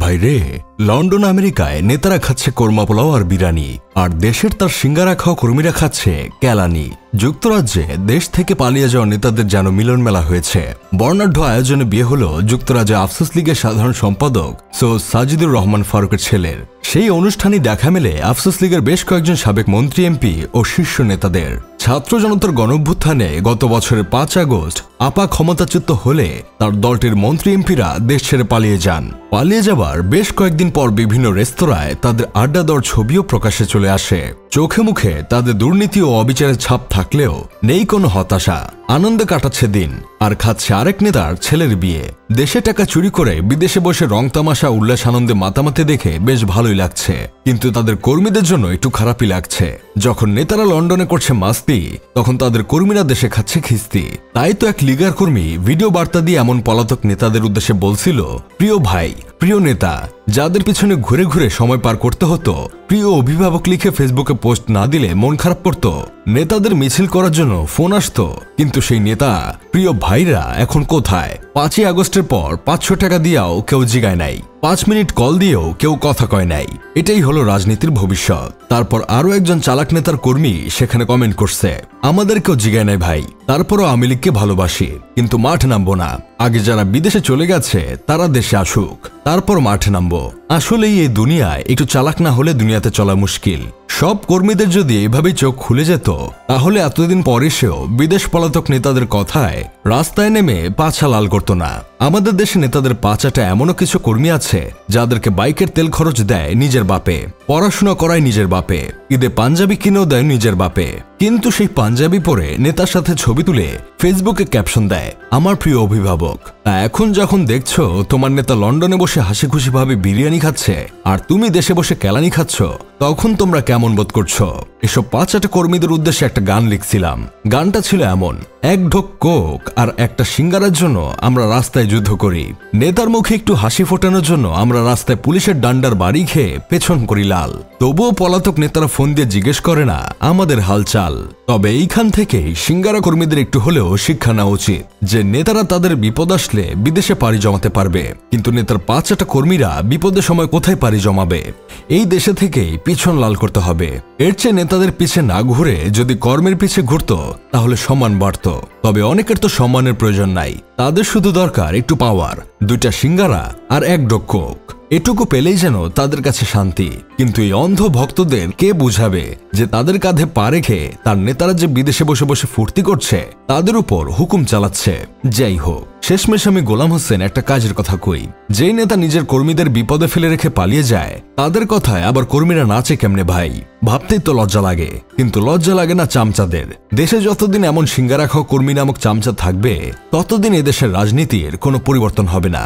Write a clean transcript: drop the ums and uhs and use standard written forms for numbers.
ভাই রে, লন্ডন আমেরিকায় নেতারা খাচ্ছে কোরমা পোলাও আর বিরিয়ানি, আর দেশের তার সিঙ্গারা খাওয়া কর্মীরা খাচ্ছে কেলানি। যুক্তরাজ্যে দেশ থেকে পালিয়ে যাওয়া নেতাদের যেন মিলন মেলা হয়েছে। বর্ণাঢ্য আয়োজনে বিয়ে হলো যুক্তরাজ্যে আফসোস লীগের সাধারণ সম্পাদক সৈয়দ সাজিদুর রহমান ফারুকের চ্ছেলের। সেই অনুষ্ঠানে দেখা মেলে আফসোস লীগের বেশ কয়েকজন সাবেক মন্ত্রী, এমপি ও শীর্ষ নেতাদের। ছাত্র জনতার গণঅভ্যুত্থানে গত বছরের 5 আগস্ট আপা ক্ষমতাচ্যুত হলে তার দলটির মন্ত্রী, এমপিরা দেশ ছেড়ে পালিয়ে যান। পালিয়ে যাবার বেশ কয়েকদিন পর বিভিন্ন রেস্তোরাঁয় তাদের আড্ডা দেওয়ার ছবিও প্রকাশ্যে চলে আসে। চোখে মুখে তাদের দুর্নীতি ও অবিচারের ছাপ থাকলেও নেই কোনো হতাশা। আনন্দে কাটাচ্ছে দিন, আর খাচ্ছে আরেক নেতার ছেলের বিয়ে। দেশে টাকা চুরি করে বিদেশে বসে রং তামাশা উল্লাস আনন্দে মাতামাতি দেখে বেশ ভালোই লাগছে, কিন্তু তাদের কর্মীদের জন্য একটু খারাপই লাগছে। যখন নেতারা লন্ডনে করছে মাস্তি, তখন তাদের কর্মীরা দেশে খাচ্ছে খিস্তি। তাই তো এক লীগার কর্মী ভিডিও বার্তা দিয়ে এমন পলাতক নেতাদের উদ্দেশ্যে বলছিল, প্রিয় ভাই, প্রিয় নেতা, যাদের পিছনে ঘুরে ঘুরে সময় পার করতে হতো, প্রিয় অভিভাবক লিখে ফেসবুকে পোস্ট না দিলে মন খারাপ করত, নেতাদের মিছিল করার জন্য ফোন আসতো, কিন্তু সেই নেতা, প্রিয় ভাইরা এখন কোথায়? 5ই আগস্টের পর 500 টাকা দিয়েও কেউ জিগায় নাই, 5 মিনিট কল দিয়েও কেউ কথা কয় নাই। এটাই হলো রাজনীতির ভবিষ্যৎ। তারপর আরো একজন চালাক নেতার কর্মী সেখানে কমেন্ট করছে, আমাদের কেউ জিগায় নাই ভাই, তারপরও আওয়ামী লীগকে ভালোবাসি, কিন্তু মাঠ নামবো না। আগে যারা বিদেশে চলে গেছে তারা দেশে আসুক, তারপর মাঠে নামবো। আসলেই এই দুনিয়ায় একটু চালাক না হলে দুনিয়াতে চলা মুশকিল। সব কর্মীদের যদি এভাবেই চোখ খুলে যেত, তাহলে এতদিন পর এসেও বিদেশ পলাতক নেতাদের কথায় রাস্তায় নেমে পাছা লাল করতো না। আমাদের দেশে নেতাদের পাচাটা এমনও কিছু কর্মী আছে যাদেরকে বাইকের তেল খরচ দেয় নিজের বাপে, পড়াশোনা করায় নিজের বাপে, ঈদে পাঞ্জাবি কিনেও দেয় নিজের বাপে, কিন্তু সেই পাঞ্জাবি পরে নেতার সাথে ছবি তুলে ফেসবুকে ক্যাপশন দেয়, আমার প্রিয় অভিভাবক। তা এখন যখন দেখছো তোমার নেতা লন্ডনে বসে হাসি খুশি ভাবে বিরিয়ানি খাচ্ছে আর তুমি দেশে বসে কেলানি খাচ্ছ, তখন তোমরা কেমন বোধ করছো? এসব পাঁচটা কর্মীদের উদ্দেশ্যে একটা গান লিখছিলাম। গানটা ছিল এমন, এক ঢোক কোক আর একটা সিঙ্গারার জন্য আমরা রাস্তায় যুদ্ধ করি, নেতার মুখে একটু হাসি ফোটানোর জন্য আমরা রাস্তায় পুলিশের ডান্ডার বাড়ি খেয়ে পেছন করি লাল। তবুও পলাতক নেতারা ফোন দিয়ে জিজ্ঞেস করে না আমাদের হালচাল। তবে এইখান থেকেই সিঙ্গারা কর্মীদের একটু হলেও শিক্ষা নেওয়া উচিত যে নেতারা তাদের বিপদ আসলে বিদেশে পাড়ি জমাতে পারবে, কিন্তু নেতার 5টা কর্মীরা বিপদের সময় কোথায় পাড়ি জমাবে? এই দেশে থেকেই পিছন লাল করতে হবে। এর চেয়ে নেতাদের পিছে না ঘুরে যদি কর্মের পিছে ঘুরতো তাহলে সম্মান বাড়ত। তবে অনেকের তো সম্মানের প্রয়োজন নাই, তাদের শুধু দরকার একটু পাওয়ার, 2টা সিঙ্গারা আর 1 ঢোক কোক। এটুকু পেলেই যেন তাদের কাছে শান্তি। কিন্তু এই অন্ধ ভক্তদের কে বুঝাবে যে তাদের কাঁধে পা রেখে তার নেতারা যে বিদেশে বসে বসে ফুর্তি করছে, তাদের উপর হুকুম চালাচ্ছে। যাই হোক, শেষমেশ আমি গোলাম হোসেন একটা কাজের কথা কই, যেই নেতা নিজের কর্মীদের বিপদে ফেলে রেখে পালিয়ে যায়, তাদের কথায় আবার কর্মীরা নাচে কেমনে ভাই? ভাবতেই তো লজ্জা লাগে। কিন্তু লজ্জা লাগে না চামচাদের। দেশে যতদিন এমন সিঙ্গারা খাওয়া কর্মী নামক চামচা থাকবে, ততদিন এদেশের রাজনীতির কোনো পরিবর্তন হবে না।